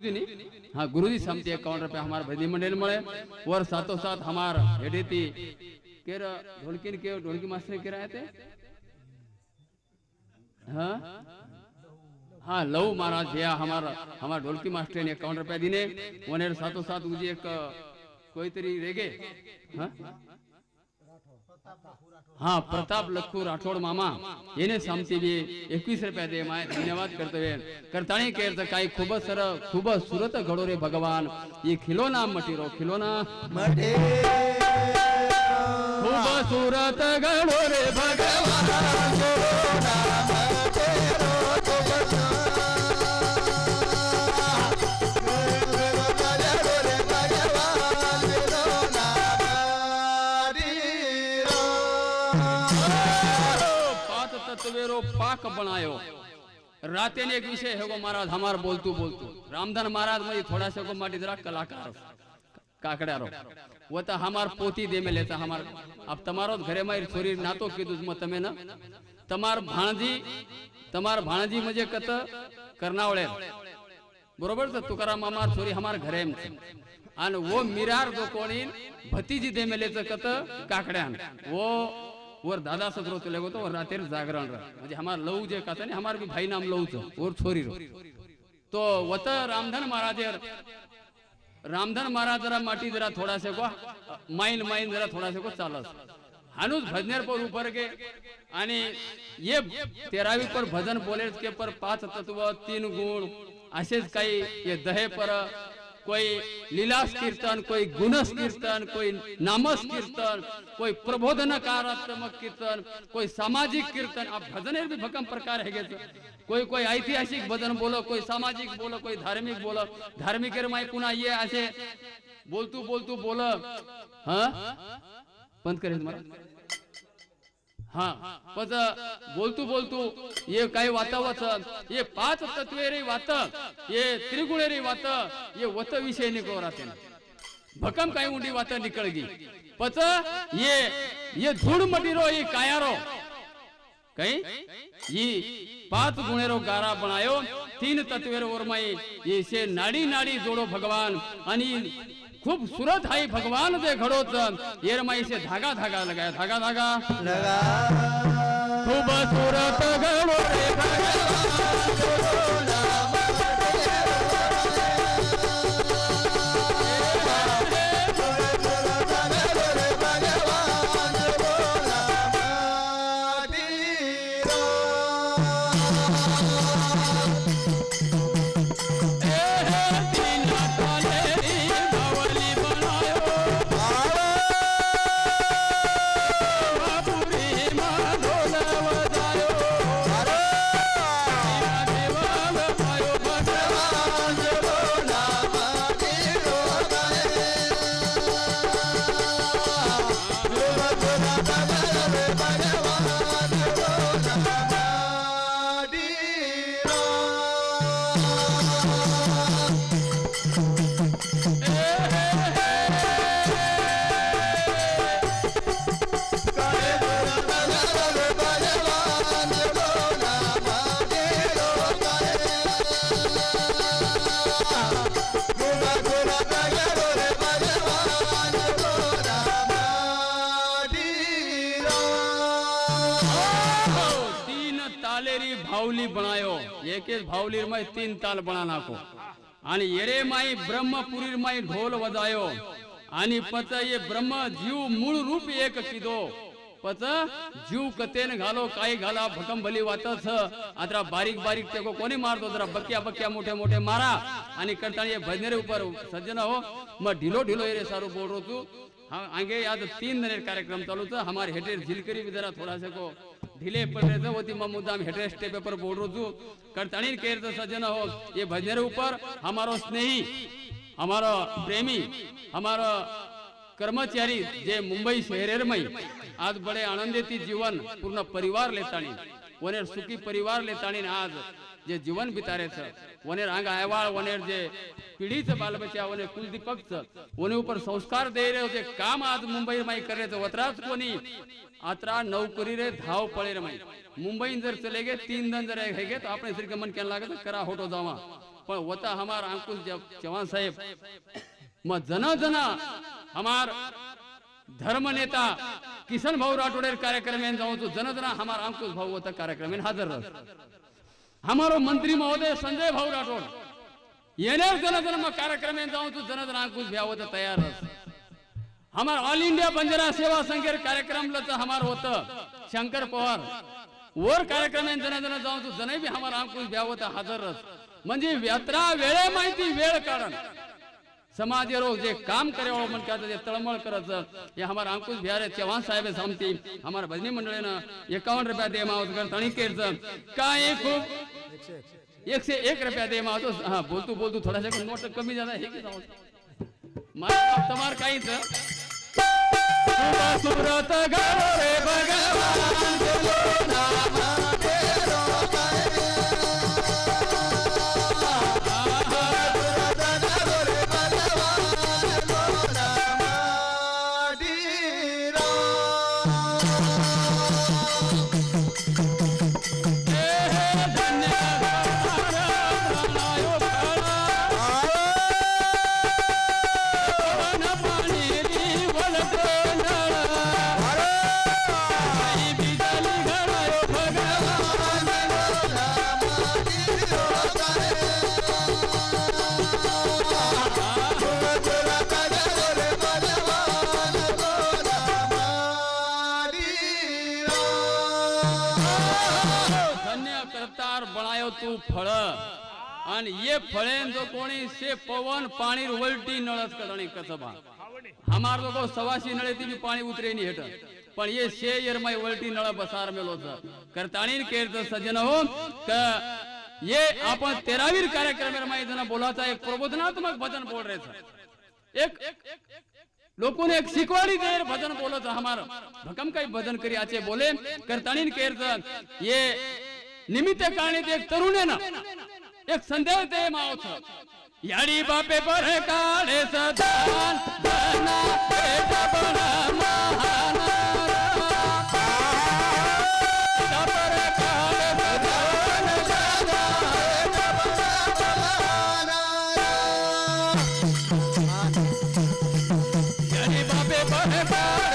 हाँ गुरुजी समती 51 रुपया हमारे भजनी मंडल मळे और साथों साथ हमार हेडेती केर ढोलकी मास्टर के रहे थे हाँ हाँ लव महाराज भैया हमारा ढोलकी मास्टर ने 51 रुपया दीने वनेर साथों साथ मुझे एक कोई तरी रेगे हाँ प्रताप लखू राठोड मामा येने सामती भी 21 रुपया दे माय धन्यवाद करते हुए करताणी केर काही खूब सुरत घडो रे भगवान ये खिलौना मटीरो खिलौना मटे खूब सुरत घडो रे भगवान पाक बनायो राते ने एक विषय है वो महाराज हमार बोलतू रामधन महाराज में थोड़ा सा को माटी जरा कलाकार काकड़ा रो वो तो हमार पोती दे में लेता हमार अब तमारो घरे में छोरी नातो कीधु मत में ना तमार भाणजी मुझे कत करनावळे बरोबर तो तुकाराम मामार छोरी हमार घरे में आणि वो मिरार जो कोणी भतीजी दे में लेता कत काकड्यान वो और दादा सदरो चले गो तो और रातेर जागरण रहा म्हणजे हमार लव जे कहते ने हमार भी भाई नाम लव छो और छोरी रो तो वत रामधन महाराज जरा माटी जरा थोड़ा से को माइन जरा थोड़ा से को चालस हानुस भजनेर पर ऊपर के आणि ये 13वीं पर भजन बोले के पर 5 तत्व 3 गुण असेच काही ये दहे पर कोई लीलास कीर्तन कोई गुणस कीर्तन कोई नामस कीर्तन कोई प्रबोधनकारात्मक कीर्तन कोई सामाजिक कीर्तन अब भजनेर भी भकम प्रकार है कोई ऐतिहासिक भजन बोलो कोई सामाजिक बोलो कोई धार्मिक बोलो धार्मिक माई पुन्हा ये ऐसे बोलतू बोलो हाँ बंद करे तुम्हारा हाँ पद बोलतू ये काही वातावच ये 5 तत्वे रे वात ये त्रिगुणे रे वात ये वत विषय निको राते भकम काही उंडी वात निकळ गी पच ये धूड़ मटीरो ये कायारो कहीं ये 5 गुणेरो गारा बनायो 3 तत्वेरो ओरमाई ये से नाडी जोड़ो भगवान अनि खूब सूरत हाई भगवान दे घड़ोत ये रमाई से धागा लगाया धागा लगा खूब सूरत घड़ो रे भावली बनायो एक भावलीर में 3 ताल बना नाको आणि येरे माई ब्रह्मपुरीर माई ढोल वजायो आणि पच ये ब्रह्म जीव मूळ रूप एक किदो पच जीव कतेन घालो काही घाला भकम भली वातच आत्रा बारीक तेको कोणी मारतो जरा बक्या मोठे मारा आणि कंटाळी ये भजनेरे ऊपर सज्जन हो म ढिलो येरे सारू बोल रो तू हाँ आगे याद 3 दिन कार्यक्रम चालू था हमारे हेटेर झिलकरी भी जरा थोड़ा से को ढीले पड़ रहे थे वो थी मुद्दा हेटेर स्टेप पर बोल रो तू करतानी केर तो सज्जन हो ये भजनेर ऊपर हमारो स्नेही हमारा प्रेमी हमारा कर्मचारी जे मुंबई शहरेर में आज बड़े आनंदेती जीवन पूर्ण परिवार लेतानी वनेर सुखी परिवार लेतानी आज जे जीवन बितारे छ वनेर आंग आयवाळ वनेर जे पीढ़ीच बाल बच्चा वने कुलदीपक वने ऊपर संस्कार दे रहे होते काम आज मुंबई में कर रहे थे वतराज कोनी आत्रा नौकरी रे धाव पड़े रे मुंबई जर चले गए 3 दिन जर है तो अपने सिर के मन कहने लगे तो करा होटो जावा पण होता हमार अंकुश चव्हाण साहेब मग जन जन हमार धर्म नेता किशन भाऊ राठोडे कार्यक्रम में जाऊं तो जन जन हमार अंकुश भाऊ होता कार्यक्रम में हाजिर रह हमारो मंत्री महोदय संजय भाऊ राठोड येने जन जन मग कार्यक्रम में जाऊं तो जन जन अंकुश भाऊ होता तयार रह हमार ऑल इंडिया बंजारा सेवा संघेर कार्यक्रम लता हमार होता शंकर पवार वर कार्यक्रम में जन जन जाऊं तो जने भी हमार अंकुश भाऊ होता हाजिर रह म्हणजे यात्रा वेळे माहिती वेळ काढण समाज रोज जे काम करे वाळो मन कहता जे तळमळ करत ये हमार अंकुश बिहारे चव्हाण साहेब समती हमार भजनी मंडळे ने 51 रुपया दे मावत कर तणी केरच काय खूप 101 रुपया दे मावत हां बोलतो थोड़ा सा नोट कमी ज्यादा है की जाव मार तमार काहीच सुरत गाव रे भगवान बोलो नाम तेरो तू फळ आणि ये फळेन जो कोणी से पवन पाणी उलटी नळस करणी कसबा हमार लोगो सवासी नळे ती भी पाणी उतरे नहीं हेट पण ये से यरमाई उलटी नळ बसार मेलो करताणी केर सज्जन हो क ये आपण 13वीर कार्यक्रम में जना बोलाचा एक प्रबोधनात्मक भजन बोल रहे थे एक लोगों ने एक सिकवाड़ी देर भजन बोलो था हमारा भकम का भजन करी आचे बोले करताणी केर ये निमित्त काणी एक तरुण ना एक संदेश दे माओ छ याडी बापे पर काढे सदान बना बेटा बना महान पर काढे सदान याडी बापे पर काढे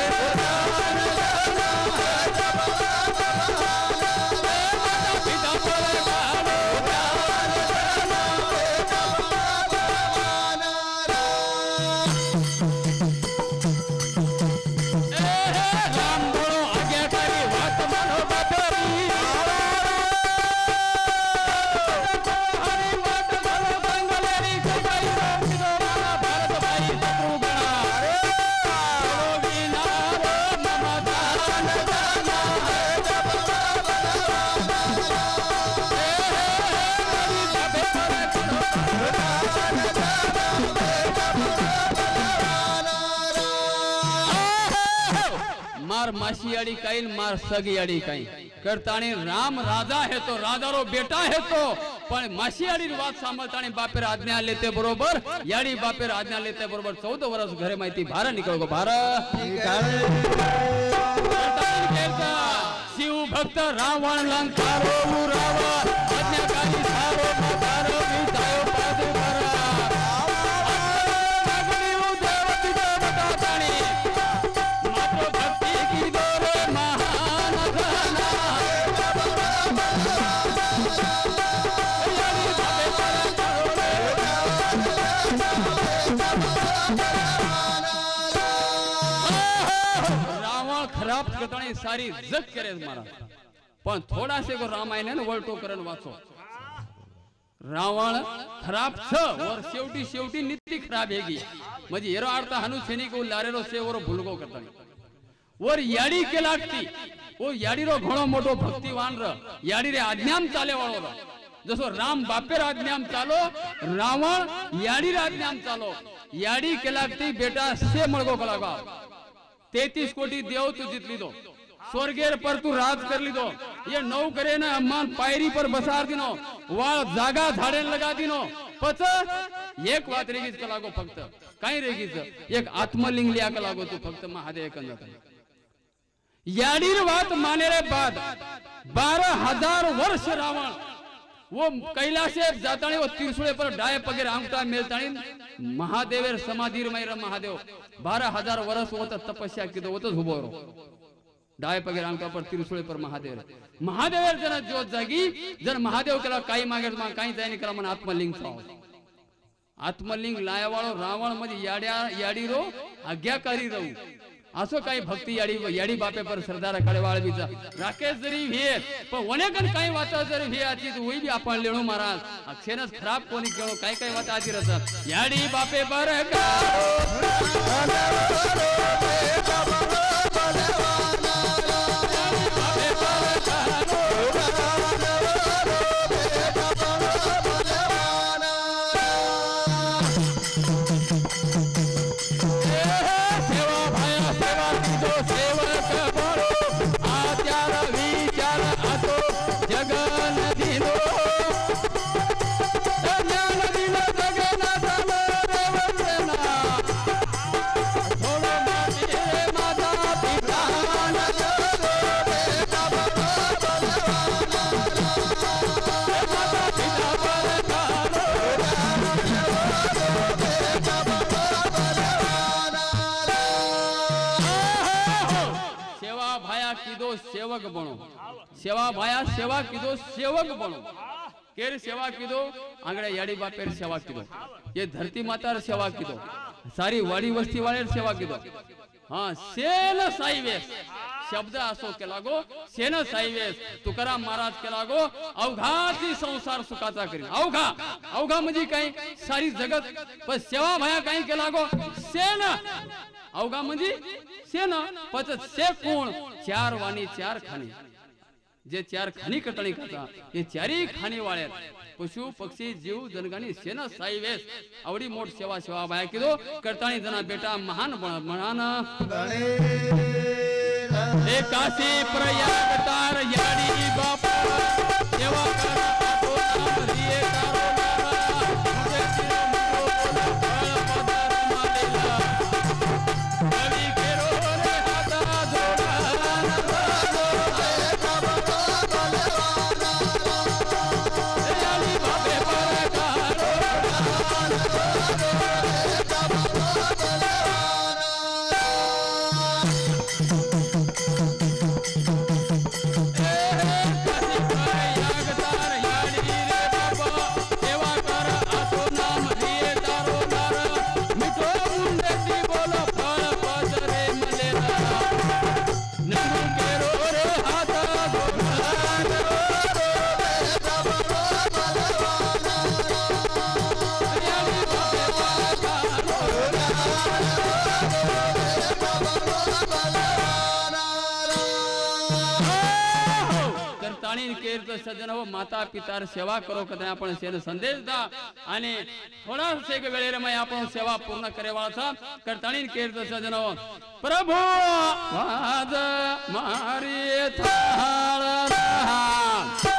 मासी अड़ी काइन मार सगी अड़ी काइन करताणी राम राजा है तो राजा रो बेटा है तो पण मासी अड़ी बात सांभळताणी बापेर आज्ञा लेते बरोबर याडी बापेर आज्ञा लेते बरोबर 14 वर्ष घरे माहिती भार निकळ गो भार शिव भक्त रावण लंकारो उरावा आज्ञाकारी सारो भार वितायो पाद भरा अग्नि उदेवती देवता ताणी मात्र भक्ती की दोरे महान घना यानी भावे रावण खराब करताणी सारी जग करे मारा पण थोड़ा से को रामायण ने वळटो करन वाचो रावण खराब छ और शेवटी शेवटी नीति खराब हेगी म्हणजे हेरो अर्थ हनु छेनी को लारेरो से और भूलगो करता और याडी के लागती ओ याडी रो घणो मोटो भक्तिवान र याडी रे आज्ञाम चाले वाळो र जसो राम बापेर आज्ञाम चालो रावण याडी रे आज्ञाम चालो याडी के लागती बेटा से मळगो कलागा 33 कोटी देव तू जीत लीधो स्वर्गेर पर तू राज कर लीधो ये नौ करे ना अम्मान पायरी पर बसार दिनो वाळ जागा झाडेन लगा दिनो पच एक वात रेगीच का लागो फक्त काय रेगीच एक आत्मलिंग लिया का लागो तू फक्त महादेव कंदा याडीर वात माने रे बाद 12,000 वर्ष रावण वो कैलाशे जाताणी वो त्रिशूळे पर डाय पगे आंगठा मेलताणी महादेवेर समाधीर मैर महादेव 12,000 वर्ष होत तपस्या कीधो होतच उभो रो डाय पगे आंगठा पर त्रिशूळे पर महादेवेर जन ज्योत जागी जन महादेव केला काही मागे काही जायनी करा मन आत्मलिंग थाव आत्मलिंग लायावाळो रावण मध्ये याडी रो आज्ञाकारी रहू असो काही भक्ती याडी बापे पर सरदार कळेवाळ बीचा राकेश जरी हे पण वनेकन काही वाता जरी हे आती तो वही भी आपण लेणो महाराज अक्षेनच खराब कोणी केलो काही काही वाता आती रस याडी बापे पर का सेवक बनो सेवा भाया सेवा कीधो सेवक बनो केर सेवा कीधो आंगड़े याडी बापेर सेवा कीधो ये धरती मातार सेवा कीधो सारी वाडी वस्ती वाले सेवा कीधो हाँ सेन साईवेस शब्द असो के लागो सेन साईवेस तुकाराम महाराज के लागो अवघाती संसार सुखाचा करी अवघा म्हणजे काही सारी जगत पण सेवा भाया काही के लागो सेन अवघा म्हणजे सेना पच से कोण चार वाणी चार खानी जे चार खानी कटणी करता ये चारी खानी वाले पशु पक्षी जीव जनगानी सेना साईवेस आवडी मोठ सेवा बाया कीधो करताणी जना बेटा महान महान एकाशी प्रयाग तार याडी बापा सेवा करा तो नाम रिये कारो तुझे सिर मुझो बोला पदर मालेला कवि केरो रे हाता सज्जन हो माता पितार सेवा करो कदा आपण सेन संदेश दा आणि थोडा सेक वेळेर मै आपण सेवा पूर्ण करेवाळा करताणी केर सज्जन हो प्रभु वाज मारी थाळ रहा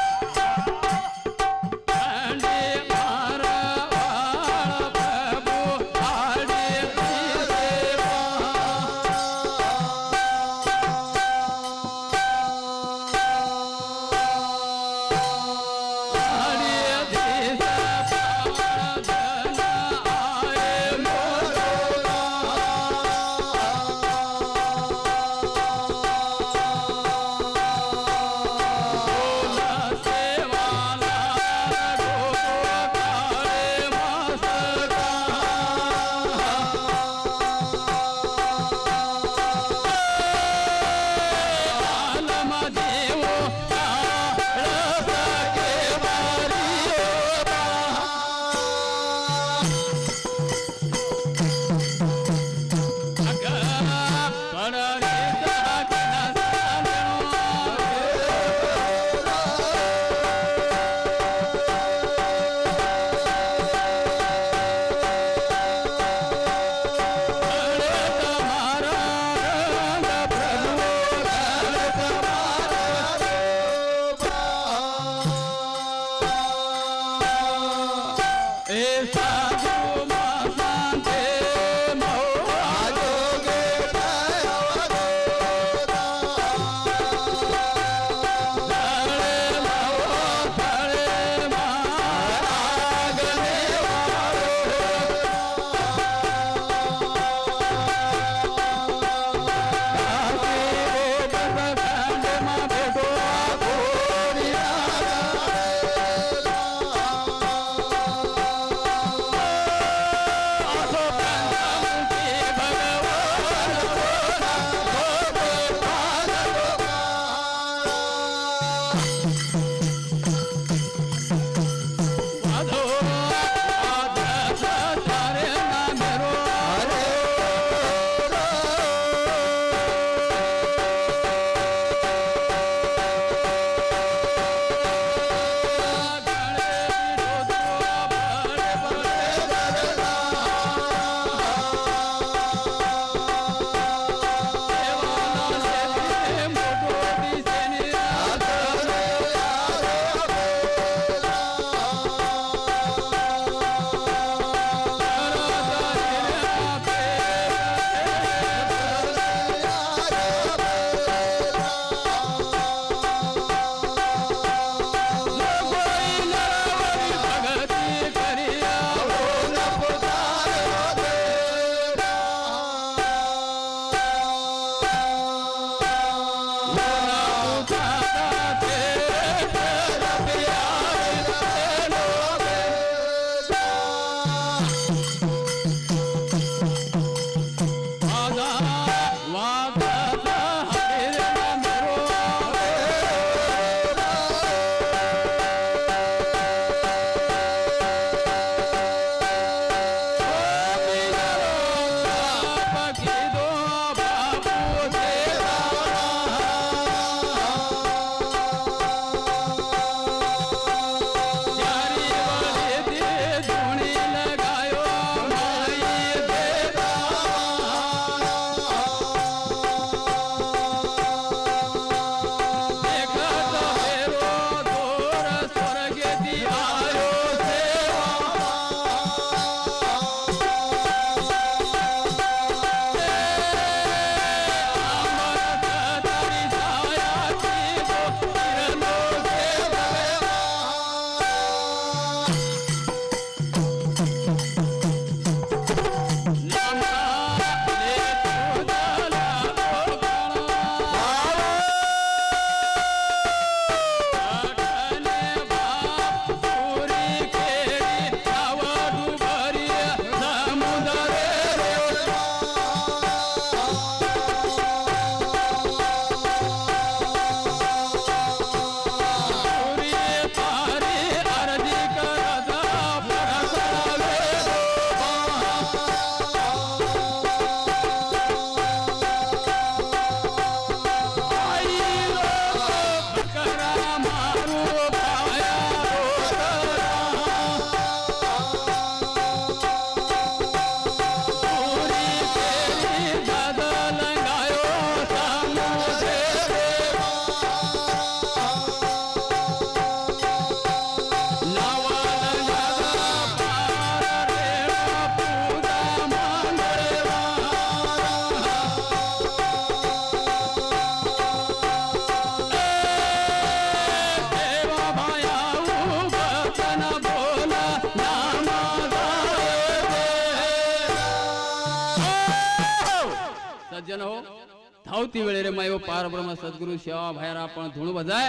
धावती वेळे रे मायो पार ब्रह्म सद्गुरु सेवा भायरा पण धुण बजाय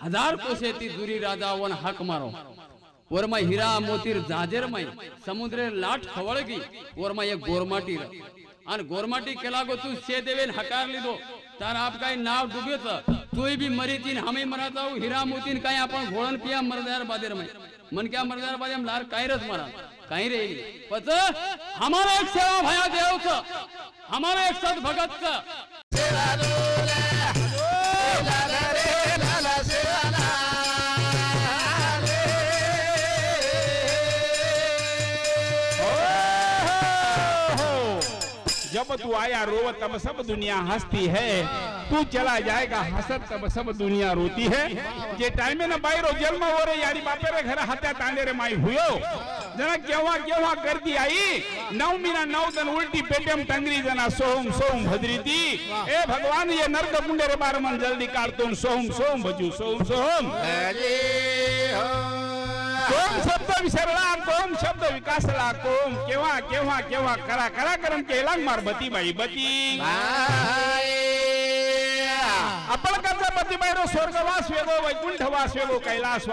1000 कोसे ती दुरी राजा वन हाक मारो वरमा हीरा मोतीर जाजेर माई समुद्रे लाट खवळगी वरमा एक गोरमाटी आणि गोरमाटी केला गो तू से देवेन हकार लीधो तार आप काय नाव डुबेच तोय भी मरी तीन हमें मराता हूं हीरा मोतीन काय आपण घोळन पिया मरदार बादेर माई मन क्या मरदार बादे हम लार काय रस मरा काही रे पच हमारा एक सेवा भया देवच हमारा एक सद भगत जब तू आया रोवत तब सब दुनिया हंसती है, तू चला जाएगा हसत तब सब दुनिया रोती है। जे टाइम में ना बायरो जन्म हो रे यारी बापे रे घर हात्या तांडे रे माई हुयो जना केव्हा केव्हा गर्दी आई 9 महीना 9 दिन उल्टी पेटेम टंगरी जना सोम सोम भद्री थी। ए भगवान ये नरक कुंडे रे बार मन जल्दी काटतो सोम सोम भजू सोम सोम कोम शब्द विसरला कोम शब्द विकासला कोम केव्हा केव्हा केव्हा करा करा करम केला मार बती बाई बती आपण करता बती बाई रो स्वर्गवास वेगो वैकुंठवास वेगो कैलास